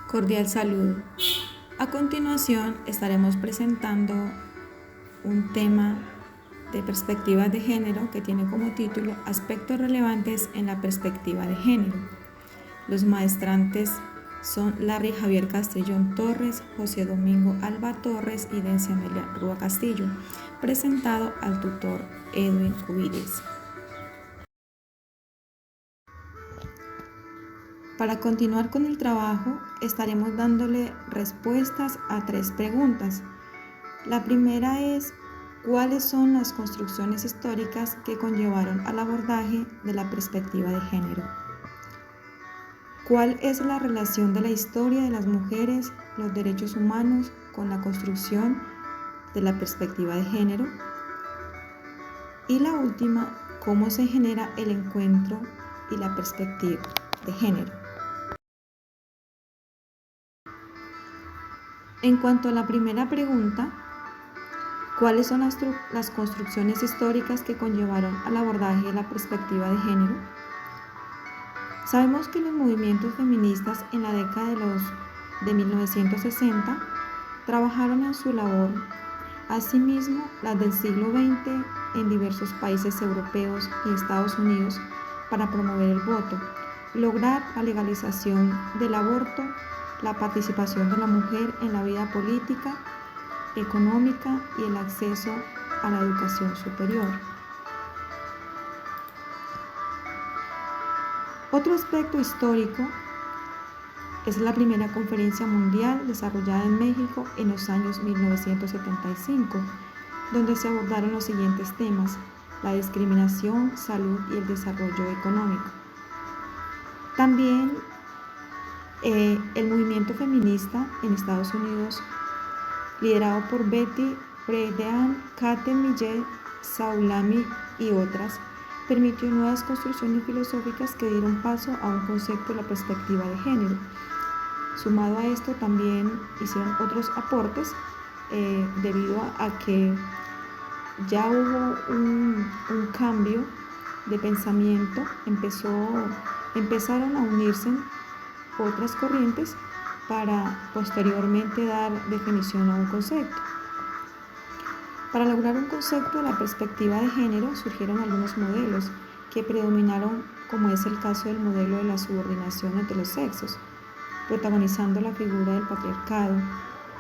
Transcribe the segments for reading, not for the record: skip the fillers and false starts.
Cordial saludo. A continuación estaremos presentando un tema de perspectivas de género que tiene como título Aspectos relevantes en la perspectiva de género. Los maestrantes son Larry Javier Castellón Torres, José Domingo Alba Torres y Dencia Amelia Rúa Castillo, presentado al tutor Edwin Cubilles. Para continuar con el trabajo, estaremos dándole respuestas a 3 preguntas. La primera es, ¿cuáles son las construcciones históricas que conllevaron al abordaje de la perspectiva de género? ¿Cuál es la relación de la historia de las mujeres, los derechos humanos, con la construcción de la perspectiva de género? Y la última, ¿cómo se genera el encuentro y la perspectiva de género? En cuanto a la primera pregunta, ¿cuáles son las construcciones históricas que conllevaron al abordaje de la perspectiva de género? Sabemos que los movimientos feministas en la década de 1960 trabajaron en su labor. Asimismo, las del siglo XX en diversos países europeos y Estados Unidos para promover el voto, lograr la legalización del aborto, la participación de la mujer en la vida política, económica y el acceso a la educación superior. Otro aspecto histórico es la primera conferencia mundial desarrollada en México en los años 1975, donde se abordaron los siguientes temas: la discriminación, salud y el desarrollo económico. También el movimiento feminista en Estados Unidos, liderado por Betty Friedan, Kate Millett, Saulami y otras, permitió nuevas construcciones filosóficas que dieron paso a un concepto de la perspectiva de género. Sumado a esto, también hicieron otros aportes debido a que ya hubo un cambio de pensamiento, empezaron a unirse otras corrientes para posteriormente dar definición a un concepto. Para lograr un concepto de la perspectiva de género surgieron algunos modelos que predominaron, como es el caso del modelo de la subordinación entre los sexos, protagonizando la figura del patriarcado,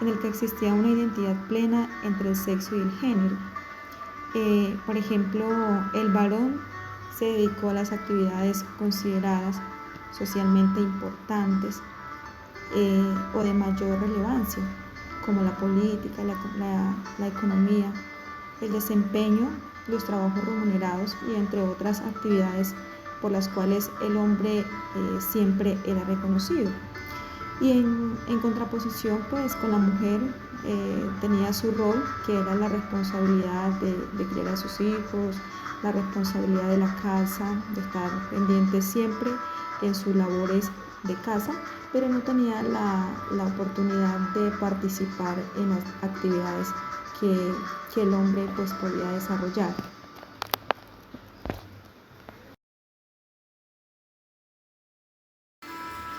en el que existía una identidad plena entre el sexo y el género. Por ejemplo, el varón se dedicó a las actividades consideradas socialmente importantes o de mayor relevancia, como la política, la economía, el desempeño, los trabajos remunerados y entre otras actividades por las cuales el hombre siempre era reconocido. Y en contraposición pues con la mujer tenía su rol, que era la responsabilidad de criar a sus hijos, la responsabilidad de la casa, de estar pendiente siempre en sus labores de casa, pero no tenía la oportunidad de participar en las actividades que el hombre pues podía desarrollar.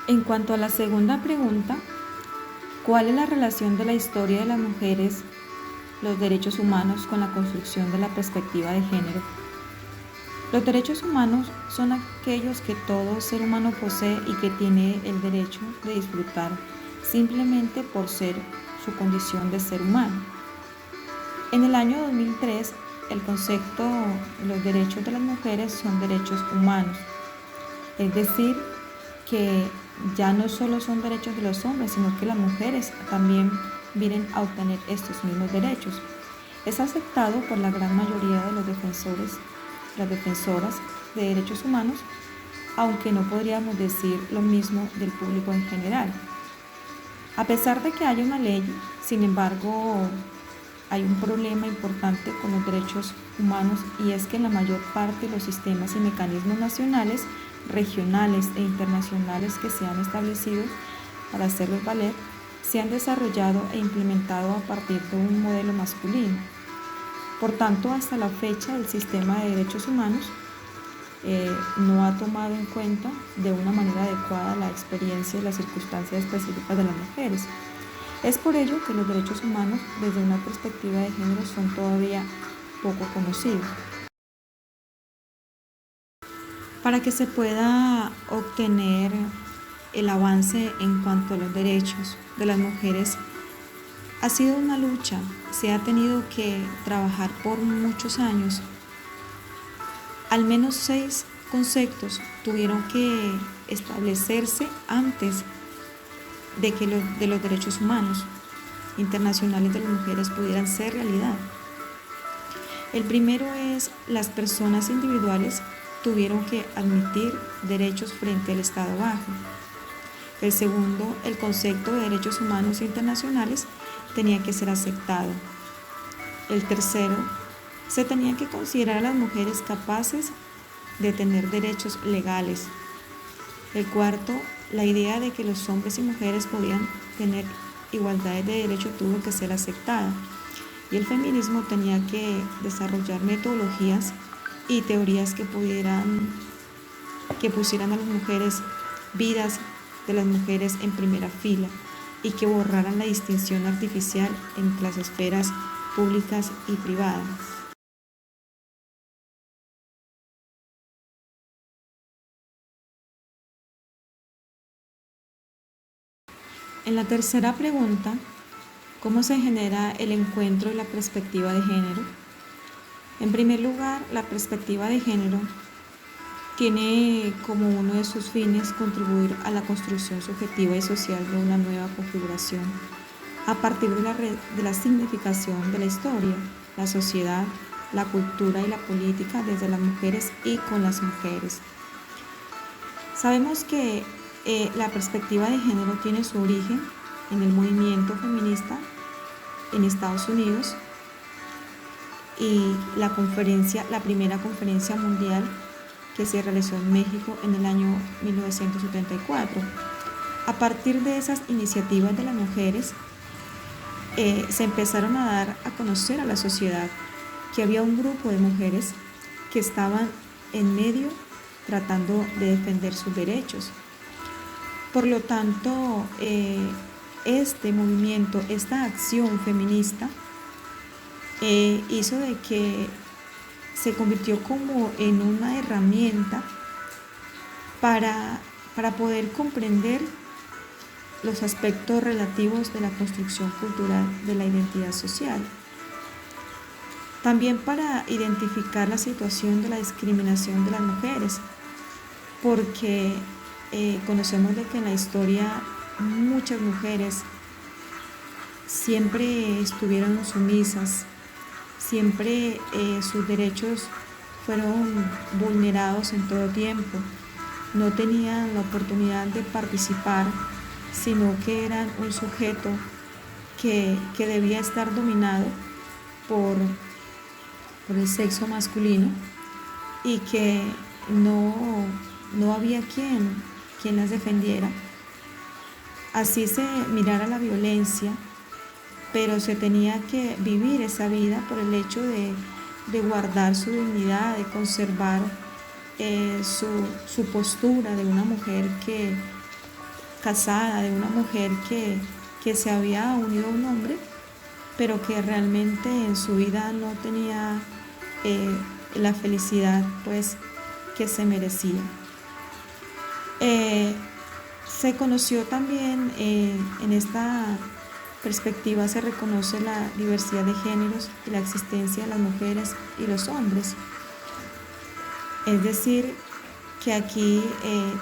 En cuanto a la segunda pregunta, ¿cuál es la relación de la historia de las mujeres, los derechos humanos con la construcción de la perspectiva de género? Los derechos humanos son aquellos que todo ser humano posee y que tiene el derecho de disfrutar simplemente por ser su condición de ser humano. En el año 2003, el concepto de los derechos de las mujeres son derechos humanos, es decir, que ya no solo son derechos de los hombres, sino que las mujeres también vienen a obtener estos mismos derechos. Es aceptado por la gran mayoría de los defensores, las defensoras de derechos humanos, aunque no podríamos decir lo mismo del público en general. A pesar de que haya una ley, sin embargo, hay un problema importante con los derechos humanos, y es que la mayor parte de los sistemas y mecanismos nacionales, regionales e internacionales que se han establecido para hacerlos valer, se han desarrollado e implementado a partir de un modelo masculino. Por tanto, hasta la fecha, el sistema de derechos humanos no ha tomado en cuenta de una manera adecuada la experiencia y las circunstancias específicas de las mujeres. Es por ello que los derechos humanos desde una perspectiva de género son todavía poco conocidos. Para que se pueda obtener el avance en cuanto a los derechos de las mujeres, ha sido una lucha, se ha tenido que trabajar por muchos años. Al menos 6 conceptos tuvieron que establecerse antes de que los derechos humanos internacionales de las mujeres pudieran ser realidad. El primero es: las personas individuales tuvieron que admitir derechos frente al Estado bajo. El segundo, el concepto de derechos humanos internacionales tenía que ser aceptado. El tercero, se tenían que considerar a las mujeres capaces de tener derechos legales. El cuarto, la idea de que los hombres y mujeres podían tener igualdad de derecho tuvo que ser aceptada. Y el feminismo tenía que desarrollar metodologías y teorías que pusieran a las mujeres, vidas de las mujeres en primera fila, y que borraran la distinción artificial entre las esferas públicas y privadas. En la tercera pregunta, ¿cómo se genera el encuentro y la perspectiva de género? En primer lugar, la perspectiva de género tiene como uno de sus fines contribuir a la construcción subjetiva y social de una nueva configuración a partir de la significación de la historia, la sociedad, la cultura y la política desde las mujeres y con las mujeres. Sabemos que la perspectiva de género tiene su origen en el movimiento feminista en Estados Unidos y la primera conferencia mundial que se realizó en México en el año 1974. A partir de esas iniciativas de las mujeres, se empezaron a dar a conocer a la sociedad que había un grupo de mujeres que estaban en medio tratando de defender sus derechos. Por lo tanto, este movimiento, esta acción feminista, hizo de que se convirtió como en una herramienta para poder comprender los aspectos relativos de la construcción cultural de la identidad social. También para identificar la situación de la discriminación de las mujeres, porque conocemos de que en la historia muchas mujeres siempre estuvieron sumisas, siempre sus derechos fueron vulnerados en todo tiempo, no tenían la oportunidad de participar, sino que eran un sujeto que debía estar dominado por el sexo masculino y que no había quien las defendiera. Así se mirara la violencia, pero se tenía que vivir esa vida por el hecho de guardar su dignidad, de conservar su postura de una mujer casada, de una mujer que se había unido a un hombre, pero que realmente en su vida no tenía la felicidad pues que se merecía. Se conoció también en esta perspectiva, se reconoce la diversidad de géneros y la existencia de las mujeres y los hombres. Es decir, que aquí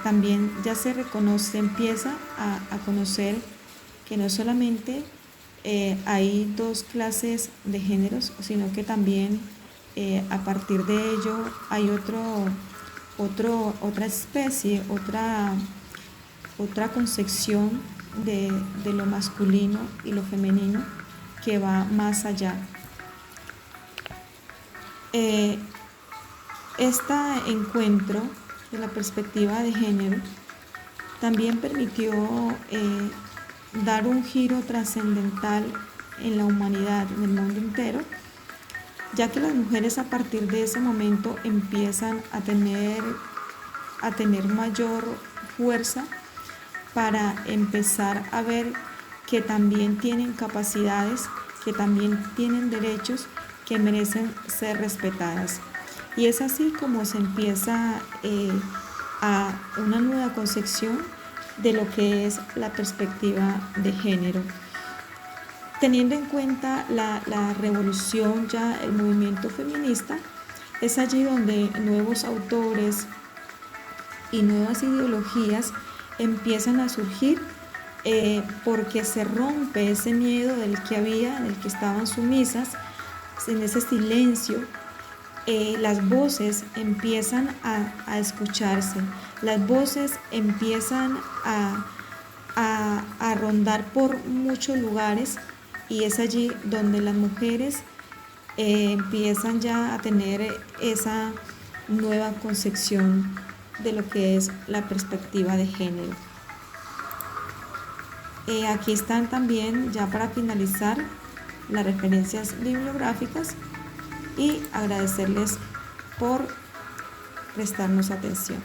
también ya se reconoce, empieza a conocer que no solamente hay 2 clases de géneros, sino que también a partir de ello hay otra especie, otra concepción de lo masculino y lo femenino que va más allá. Este encuentro de la perspectiva de género también permitió dar un giro trascendental en la humanidad, en el mundo entero, ya que las mujeres a partir de ese momento empiezan a tener mayor fuerza para empezar a ver que también tienen capacidades, que también tienen derechos que merecen ser respetadas. Y es así como se empieza a una nueva concepción de lo que es la perspectiva de género. Teniendo en cuenta la revolución, ya el movimiento feminista, es allí donde nuevos autores y nuevas ideologías empiezan a surgir, porque se rompe ese miedo del que había, en el que estaban sumisas, en ese silencio. Las voces empiezan a escucharse, las voces empiezan a rondar por muchos lugares, y es allí donde las mujeres empiezan ya a tener esa nueva concepción de lo que es la perspectiva de género. Aquí están también, ya para finalizar, las referencias bibliográficas, y agradecerles por prestarnos atención.